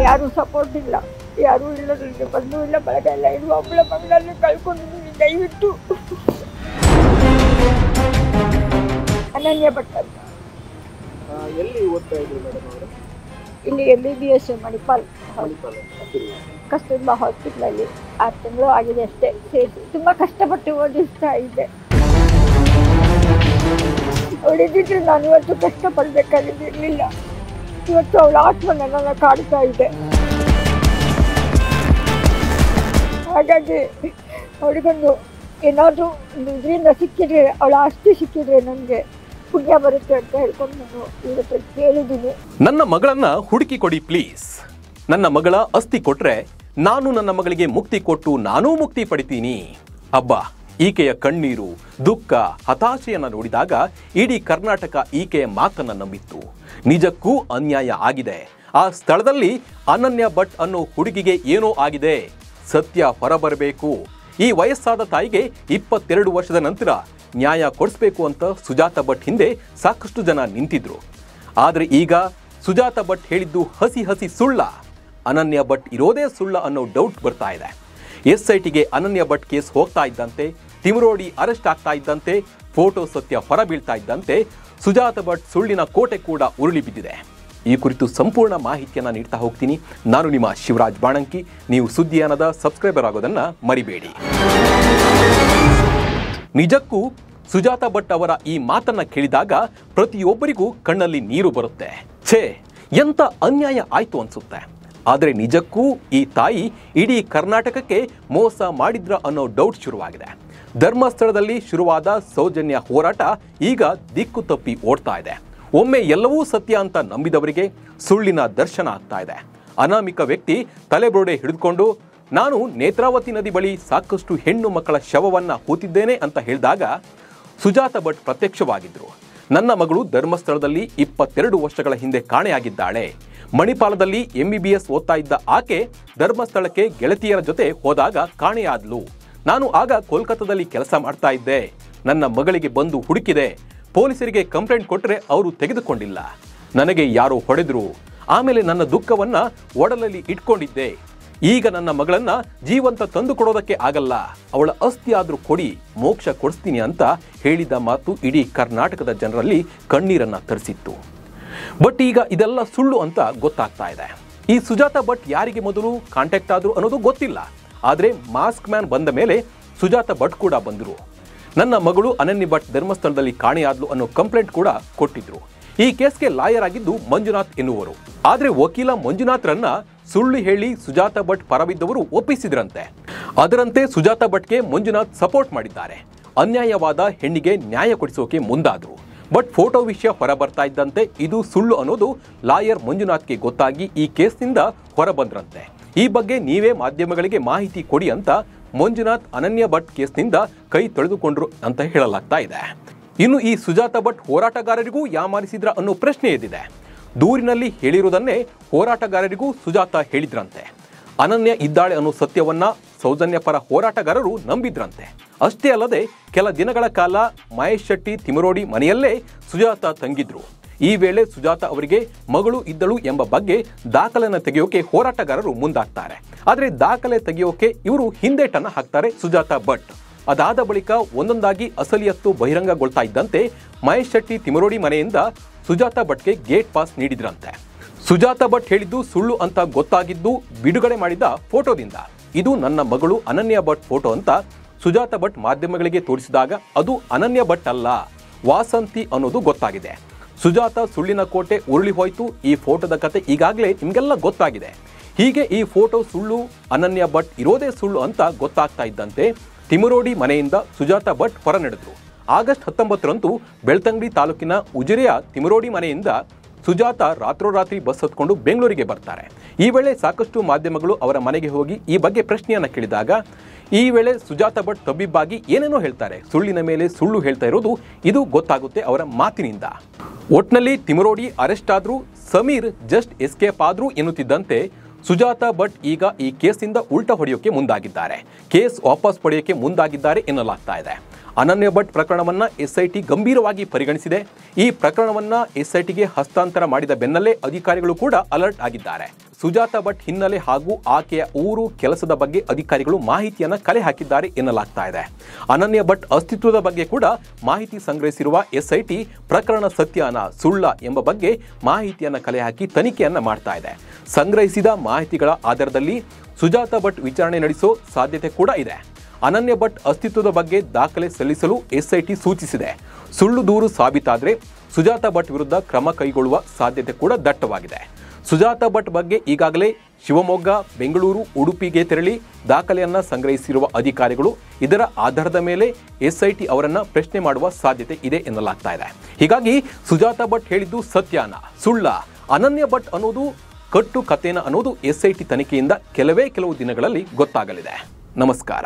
ಯಾರೂ ಸಪೋರ್ಟ್ ಇಲ್ಲ, ಯಾರೂ ಇಲ್ಲ, ನನಗೆ ಬಂದು ಇಲ್ಲ ಬಳಗ ಎಲ್ಲ ಇರುವ ಒಬ್ಬಳ ಮಗಳಲ್ಲಿ ಕಳ್ಕೊಂಡಿದ್ದೀನಿ. ದಯವಿಟ್ಟು ಅನನ್ಯ ಭಟ್ ಅಂತ. ಎಲ್ಲಿ ಓದ್ತಾ ಇದ್ರು ಮೇಡಮ್ ಅವರು? ಇಲ್ಲಿ MBBS ಮಣಿಪಾಲ್ ಕಸ್ತೂರ್ಬಾ ಹಾಸ್ಪಿಟ್ಲಲ್ಲಿ 6 ತಿಂಗಳು ಆಗಿದೆ ಅಷ್ಟೇ ಸೇರಿಸಿ. ತುಂಬ ಕಷ್ಟಪಟ್ಟು ಓದಿಸ್ತಾ ಇದ್ದೆ. ಅವಳಿದ್ದಿದ್ರೆ ನಾನು ಇವತ್ತು ಕಷ್ಟಪಡಬೇಕಾಗಿರಲಿಲ್ಲ. ಇವತ್ತು ಅವಳ ಆತ್ಮ ನನ್ನನ್ನು ಕಾಡ್ತಾ ಇದೆ. ಹಾಗಾಗಿ ಅವಳಿಗೊಂದು ಏನಾದರೂ ಒಂದು ಇದರಿಂದ ಸಿಕ್ಕಿದ್ರೆ, ಅವಳ ಆಸ್ತಿ ಸಿಕ್ಕಿದ್ರೆ ನನಗೆ ಪುಣ್ಯ ಬರುತ್ತೆ ಅಂತ ಹೇಳ್ಕೊಂಡು ನಾನು ಇವತ್ತು ಕೇಳಿದ್ದೀನಿ. ನನ್ನ ಮಗಳನ್ನ ಹುಡುಕಿ ಕೊಡಿ ಪ್ಲೀಸ್. ನನ್ನ ಮಗಳ ಅಸ್ಥಿ ಕೊಟ್ರೆ ನಾನು ನನ್ನ ಮಗಳಿಗೆ ಮುಕ್ತಿ ಕೊಟ್ಟು ನಾನೂ ಮುಕ್ತಿ ಪಡಿತೀನಿ. ಅಬ್ಬಾ, ಈಕೆಯ ಕಣ್ಣೀರು, ದುಃಖ, ಹತಾಶೆಯನ್ನ ನೋಡಿದಾಗ ಇಡೀ ಕರ್ನಾಟಕ ಈಕೆಯ ಮಾತನ್ನ ನಂಬಿತ್ತು. ನಿಜಕ್ಕೂ ಅನ್ಯಾಯ ಆಗಿದೆ. ಆ ಸ್ಥಳದಲ್ಲಿ ಅನನ್ಯ ಭಟ್ ಅನ್ನೋ ಹುಡುಗಿಗೆ ಏನೋ ಆಗಿದೆ. ಸತ್ಯ ಹೊರಬರಬೇಕು. ಈ ವಯಸ್ಸಾದ ತಾಯಿಗೆ 22 ವರ್ಷದ ನಂತರ ನ್ಯಾಯ ಕೊಡಿಸ್ಬೇಕು ಅಂತ ಸುಜಾತ ಭಟ್ ಹಿಂದೆ ಸಾಕಷ್ಟು ಜನ ನಿಂತಿದ್ರು. ಆದರೆ ಈಗ ಸುಜಾತ ಭಟ್ ಹೇಳಿದ್ದು ಹಸಿ ಹಸಿ ಸುಳ್ಳ, ಅನನ್ಯ ಭಟ್ ಇರೋದೇ ಸುಳ್ಳ ಅನ್ನೋ ಡೌಟ್ ಬರ್ತಾ ಇದೆ. SITಗೆ ಅನನ್ಯ ಭಟ್ ಕೇಸ್ ಹೋಗ್ತಾ ಇದ್ದಂತೆ, ತಿಮರೋಡಿ ಅರೆಸ್ಟ್ ಆಗ್ತಾ ಇದ್ದಂತೆ, ಫೋಟೋ ಸತ್ಯ ಹೊರಬೀಳ್ತಾ ಇದ್ದಂತೆ ಸುಜಾತ ಭಟ್ ಸುಳ್ಳಿನ ಕೋಟೆ ಕೂಡ ಉರುಳಿ ಬಿದ್ದಿದೆ. ಈ ಕುರಿತು ಸಂಪೂರ್ಣ ಮಾಹಿತಿಯನ್ನು ನೀಡ್ತಾ ಹೋಗ್ತೀನಿ. ನಾನು ನಿಮ್ಮ ಶಿವರಾಜ್ ಬಾಣಂಕಿ. ನೀವು ಸುದ್ದಿಯಾನದ ಸಬ್ಸ್ಕ್ರೈಬರ್ ಆಗೋದನ್ನ ಮರಿಬೇಡಿ. ನಿಜಕ್ಕೂ ಸುಜಾತ ಭಟ್ ಅವರ ಈ ಮಾತನ್ನ ಕೇಳಿದಾಗ ಪ್ರತಿಯೊಬ್ಬರಿಗೂ ಕಣ್ಣಲ್ಲಿ ನೀರು ಬರುತ್ತೆ. ಛೇ, ಎಂತ ಅನ್ಯಾಯ ಆಯ್ತು ಅನ್ಸುತ್ತೆ. ಆದರೆ ನಿಜಕ್ಕೂ ಈ ತಾಯಿ ಇಡೀ ಕರ್ನಾಟಕಕ್ಕೆ ಮೋಸ ಮಾಡಿದ್ರ ಅನ್ನೋ ಡೌಟ್ ಶುರುವಾಗಿದೆ. ಧರ್ಮಸ್ಥಳದಲ್ಲಿ ಶುರುವಾದ ಸೌಜನ್ಯ ಹೋರಾಟ ಈಗ ದಿಕ್ಕು ತಪ್ಪಿ ಓಡ್ತಾ ಇದೆ. ಒಮ್ಮೆ ಎಲ್ಲವೂ ಸತ್ಯ ಅಂತ ನಂಬಿದವರಿಗೆ ಸುಳ್ಳಿನ ದರ್ಶನ ಆಗ್ತಾ ಇದೆ. ಅನಾಮಿಕ ವ್ಯಕ್ತಿ ತಲೆಬ್ರೋಡೆ ಹಿಡಿದುಕೊಂಡು ನಾನು ನೇತ್ರಾವತಿ ನದಿ ಬಳಿ ಸಾಕಷ್ಟು ಹೆಣ್ಣು ಮಕ್ಕಳ ಶವವನ್ನ ಹೂತಿದ್ದೇನೆ ಅಂತ ಹೇಳಿದಾಗ ಸುಜಾತ ಭಟ್ ಪ್ರತ್ಯಕ್ಷವಾಗಿದ್ರು. ನನ್ನ ಮಗಳು ಧರ್ಮಸ್ಥಳದಲ್ಲಿ 22 ವರ್ಷಗಳ ಹಿಂದೆ ಕಾಣೆಯಾಗಿದ್ದಾಳೆ. ಮಣಿಪಾಲದಲ್ಲಿ MBBS ಓದ್ತಾ ಇದ್ದ ಆಕೆ ಧರ್ಮಸ್ಥಳಕ್ಕೆ ಗೆಳತಿಯರ ಜೊತೆ ಹೋದಾಗ ಕಾಣೆಯಾದ್ಲು. ನಾನು ಆಗ ಕೋಲ್ಕತ್ತಾದಲ್ಲಿ ಕೆಲಸ ಮಾಡ್ತಾ ಇದ್ದೆ. ನನ್ನ ಮಗಳಿಗೆ ಬಂದು ಹುಡುಕಿದೆ. ಪೊಲೀಸರಿಗೆ ಕಂಪ್ಲೇಂಟ್ ಕೊಟ್ಟರೆ ಅವರು ತೆಗೆದುಕೊಂಡಿಲ್ಲ. ನನಗೆ ಯಾರೋ ಹೊಡೆದ್ರು. ಆಮೇಲೆ ನನ್ನ ದುಃಖವನ್ನ ಒಡಲಲ್ಲಿ ಇಟ್ಕೊಂಡಿದ್ದೆ. ಈಗ ನನ್ನ ಮಗಳನ್ನ ಜೀವಂತ ತಂದು ಕೊಡೋದಕ್ಕೆ ಆಗಲ್ಲ, ಅವಳ ಅಸ್ಥಿ ಆದ್ರೂ ಕೊಡಿ, ಮೋಕ್ಷ ಕೊಡಿಸ್ತೀನಿ ಅಂತ ಹೇಳಿದ ಮಾತು ಇಡೀ ಕರ್ನಾಟಕದ ಜನರಲ್ಲಿ ಕಣ್ಣೀರನ್ನ ತರಿಸಿತ್ತು. ಬಟ್ ಈಗ ಇದೆಲ್ಲ ಸುಳ್ಳು ಅಂತ ಗೊತ್ತಾಗ್ತಾ ಇದೆ. ಈ ಸುಜಾತ ಭಟ್ ಯಾರಿಗೆ ಮೊದಲು ಕಾಂಟ್ಯಾಕ್ಟ್ ಆದ್ರು ಅನ್ನೋದು ಗೊತ್ತಿಲ್ಲ. ಆದ್ರೆ ಮಾಸ್ಕ್ ಮ್ಯಾನ್ ಬಂದ ಮೇಲೆ ಸುಜಾತ ಭಟ್ ಕೂಡ ಬಂದ್ರು. ನನ್ನ ಮಗಳು ಅನನ್ಯ ಭಟ್ ಧರ್ಮಸ್ಥಳದಲ್ಲಿ ಕಾಣೆಯಾದ್ಲು ಅನ್ನೋ ಕಂಪ್ಲೇಂಟ್ ಕೂಡ ಕೊಟ್ಟಿದ್ರು. ಈ ಕೇಸ್ಗೆ ಲಾಯರ್ ಆಗಿದ್ದು ಮಂಜುನಾಥ್ ಎನ್ನುವರು. ಆದ್ರೆ ವಕೀಲ ಮಂಜುನಾಥ್ರನ್ನ ಸುಳ್ಳು ಹೇಳಿ ಸುಜಾತ ಭಟ್ ಪರವಿದ್ದವರು ಒಪ್ಪಿಸಿದ್ರಂತೆ. ಅದರಂತೆ ಸುಜಾತ ಭಟ್ಗೆ ಮಂಜುನಾಥ್ ಸಪೋರ್ಟ್ ಮಾಡಿದ್ದಾರೆ. ಅನ್ಯಾಯವಾದ ಹೆಣ್ಣಿಗೆ ನ್ಯಾಯ ಕೊಡಿಸೋಕೆ ಮುಂದಾದ್ರು. ಬಟ್ ಫೋಟೋ ವಿಷಯ ಹೊರ ಬರ್ತಾ ಇದ್ದಂತೆ ಇದು ಸುಳ್ಳು ಅನ್ನೋದು ಲಾಯರ್ ಮಂಜುನಾಥ್ಗೆ ಗೊತ್ತಾಗಿ ಈ ಕೇಸ್ನಿಂದ ಹೊರಬಂದ್ರಂತೆ. ಈ ಬಗ್ಗೆ ನೀವೇ ಮಾಧ್ಯಮಗಳಿಗೆ ಮಾಹಿತಿ ಕೊಡಿ ಅಂತ ಮಂಜುನಾಥ್ ಅನನ್ಯ ಭಟ್ ಕೇಸ್ನಿಂದ ಕೈ ತೊಳೆದುಕೊಂಡ್ರು ಅಂತ ಹೇಳಲಾಗ್ತಾ ಇದೆ. ಇನ್ನು ಈ ಸುಜಾತ ಭಟ್ ಹೋರಾಟಗಾರರಿಗೂ ಯಾಮಾರಿಸಿದ್ರ ಅನ್ನೋ ಪ್ರಶ್ನೆ ಎದ್ದಿದೆ. ದೂರಿನಲ್ಲಿ ಹೇಳಿರುವುದನ್ನೇ ಹೋರಾಟಗಾರರಿಗೂ ಸುಜಾತ ಹೇಳಿದ್ರಂತೆ. ಅನನ್ಯ ಇದ್ದಾಳೆ ಅನ್ನೋ ಸತ್ಯವನ್ನ ಸೌಜನ್ಯ ಪರ ಹೋರಾಟಗಾರರು ನಂಬಿದ್ರಂತೆ. ಅಷ್ಟೇ ಅಲ್ಲದೆ ಕೆಲ ದಿನಗಳ ಕಾಲ ಮಹೇಶ್ ಶೆಟ್ಟಿ ತಿಮರೋಡಿ ಮನೆಯಲ್ಲೇ ಸುಜಾತ ತಂಗಿದ್ರು. ಈ ವೇಳೆ ಸುಜಾತ ಅವರಿಗೆ ಮಗಳು ಇದ್ದಳು ಎಂಬ ಬಗ್ಗೆ ದಾಖಲೆಯನ್ನು ತೆಗೆಯೋಕೆ ಹೋರಾಟಗಾರರು ಮುಂದಾಗ್ತಾರೆ. ಆದರೆ ದಾಖಲೆ ತೆಗೆಯೋಕೆ ಇವರು ಹಿಂದೇಟನ್ನ ಹಾಕ್ತಾರೆ ಸುಜಾತ ಭಟ್. ಅದಾದ ಬಳಿಕ ಒಂದೊಂದಾಗಿ ಅಸಲಿಯತ್ತು ಬಹಿರಂಗಗೊಳ್ತಾ ಇದ್ದಂತೆ ಮಹೇಶ್ ಶೆಟ್ಟಿ ತಿಮರೋಡಿ ಮನೆಯಿಂದ ಸುಜಾತ ಭಟ್ಗೆ ಗೇಟ್ ಪಾಸ್ ನೀಡಿದ್ರಂತೆ. ಸುಜಾತ ಭಟ್ ಹೇಳಿದ್ದು ಸುಳ್ಳು ಅಂತ ಗೊತ್ತಾಗಿದ್ದು ಬಿಡುಗಡೆ ಮಾಡಿದ ಫೋಟೋದಿಂದ. ಇದು ನನ್ನ ಮಗಳು ಅನನ್ಯ ಭಟ್ ಫೋಟೋ ಅಂತ ಸುಜಾತ ಭಟ್ ಮಾಧ್ಯಮಗಳಿಗೆ ತೋರಿಸಿದಾಗ ಅದು ಅನನ್ಯ ಭಟ್ ಅಲ್ಲ, ವಾಸಂತಿ ಅನ್ನೋದು ಗೊತ್ತಾಗಿದೆ. ಸುಜಾತ ಸುಳ್ಳಿನ ಕೋಟೆ ಉರುಳಿ ಹೋಯ್ತು. ಈ ಫೋಟೋದ ಕತೆ ಈಗಾಗಲೇ ನಿಮಗೆಲ್ಲ ಗೊತ್ತಾಗಿದೆ. ಹೀಗೆ ಈ ಫೋಟೋ ಸುಳ್ಳು, ಅನನ್ಯ ಭಟ್ ಇರೋದೇ ಸುಳ್ಳು ಅಂತ ಗೊತ್ತಾಗ್ತಾ ಇದ್ದಂತೆ ತಿಮರೋಡಿ ಮನೆಯಿಂದ ಸುಜಾತ ಭಟ್ ಹೊರ ನಡೆದ್ರು. ಆಗಸ್ಟ್ 19ರಂದು ಬೆಳ್ತಂಗಡಿ ತಾಲೂಕಿನ ಉಜಿರೆಯ ತಿಮರೋಡಿ ಮನೆಯಿಂದ ಸುಜಾತ ರಾತ್ರೋರಾತ್ರಿ ಬಸ್ ಹತ್ಕೊಂಡು ಬೆಂಗಳೂರಿಗೆ ಬರ್ತಾರೆ. ಈ ವೇಳೆ ಸಾಕಷ್ಟು ಮಾಧ್ಯಮಗಳು ಅವರ ಮನೆಗೆ ಹೋಗಿ ಈ ಬಗ್ಗೆ ಪ್ರಶ್ನೆಯನ್ನ ಕೇಳಿದಾಗ ಈ ವೇಳೆ ಸುಜಾತ ಭಟ್ ತಬ್ಬಿಬ್ಬಾಗಿ ಏನೇನೋ ಹೇಳ್ತಾರೆ. ಸುಳ್ಳಿನ ಮೇಲೆ ಸುಳ್ಳು ಹೇಳ್ತಾ ಇರೋದು ಇದು ಗೊತ್ತಾಗುತ್ತೆ ಅವರ ಮಾತಿನಿಂದ. ಒಟ್ನಲ್ಲಿ ತಿಮರೋಡಿ ಅರೆಸ್ಟ್ ಆದ್ರೂ, ಸಮೀರ್ ಜಸ್ಟ್ ಎಸ್ಕೇಪ್ ಆದ್ರೂ ಎನ್ನುತ್ತಿದ್ದಂತೆ ಸುಜಾತ ಭಟ್ ಈಗ ಈ ಕೇಸಿಂದ ಉಲ್ಟಾ ಹೊಡೆಯೋಕೆ ಮುಂದಾಗಿದ್ದಾರೆ. ಕೇಸ್ ವಾಪಸ್ ಪಡೆಯೋಕೆ ಮುಂದಾಗಿದ್ದಾರೆ ಎನ್ನಲಾಗ್ತಾ ಇದೆ. ಅನನ್ಯ ಭಟ್ ಪ್ರಕರಣವನ್ನ SIT ಗಂಭೀರವಾಗಿ ಪರಿಗಣಿಸಿದೆ. ಈ ಪ್ರಕರಣವನ್ನ SITಗೆ ಹಸ್ತಾಂತರ ಮಾಡಿದ ಬೆನ್ನಲ್ಲೇ ಅಧಿಕಾರಿಗಳು ಕೂಡ ಅಲರ್ಟ್ ಆಗಿದ್ದಾರೆ. ಸುಜಾತಾ ಭಟ್ ಹಿನ್ನೆಲೆ ಹಾಗೂ ಆಕೆಯ ಊರು ಕೆಲಸದ ಬಗ್ಗೆ ಅಧಿಕಾರಿಗಳು ಮಾಹಿತಿಯನ್ನು ಕಲೆ ಹಾಕಿದ್ದಾರೆ ಎನ್ನಲಾಗ್ತಾ ಇದೆ. ಅನನ್ಯ ಭಟ್ ಅಸ್ತಿತ್ವದ ಬಗ್ಗೆ ಕೂಡ ಮಾಹಿತಿ ಸಂಗ್ರಹಿಸಿರುವ SIT ಪ್ರಕರಣ ಸತ್ಯನ ಸುಳ್ಳ ಎಂಬ ಬಗ್ಗೆ ಮಾಹಿತಿಯನ್ನು ಕಲೆ ಹಾಕಿ ತನಿಖೆಯನ್ನ ಮಾಡ್ತಾ ಇದೆ. ಸಂಗ್ರಹಿಸಿದ ಮಾಹಿತಿಗಳ ಆಧಾರದಲ್ಲಿ ಸುಜಾತಾ ಭಟ್ ವಿಚಾರಣೆ ನಡೆಸೋ ಸಾಧ್ಯತೆ ಕೂಡ ಇದೆ. ಅನನ್ಯ ಭಟ್ ಅಸ್ತಿತ್ವದ ಬಗ್ಗೆ ದಾಖಲೆ ಸಲ್ಲಿಸಲು SIT ಸೂಚಿಸಿದೆ. ಸುಳ್ಳು ದೂರು ಸಾಬೀತಾದರೆ ಸುಜಾತಾ ಭಟ್ ವಿರುದ್ಧ ಕ್ರಮ ಕೈಗೊಳ್ಳುವ ಸಾಧ್ಯತೆ ಕೂಡ ದಟ್ಟವಾಗಿದೆ. ಸುಜಾತಾ ಭಟ್ ಬಗ್ಗೆ ಈಗಾಗಲೇ ಶಿವಮೊಗ್ಗ, ಬೆಂಗಳೂರು, ಉಡುಪಿಗೆ ತೆರಳಿ ದಾಖಲೆಯನ್ನ ಸಂಗ್ರಹಿಸಿರುವ ಅಧಿಕಾರಿಗಳು ಇದರ ಆಧಾರದ ಮೇಲೆ SIT ಅವರನ್ನ ಪ್ರಶ್ನೆ ಮಾಡುವ ಸಾಧ್ಯತೆ ಇದೆ ಎನ್ನಲಾಗ್ತಾ ಇದೆ. ಹೀಗಾಗಿ ಸುಜಾತಾ ಭಟ್ ಹೇಳಿದ್ದು ಸತ್ಯನ ಸುಳ್ಳ, ಅನನ್ಯ ಭಟ್ ಅನ್ನೋದು ಕಟ್ಟು ಕಥೆನ ಅನ್ನೋದು SIT ತನಿಖೆಯಿಂದ ಕೆಲವು ದಿನಗಳಲ್ಲಿ ಗೊತ್ತಾಗಲಿದೆ. ನಮಸ್ಕಾರ.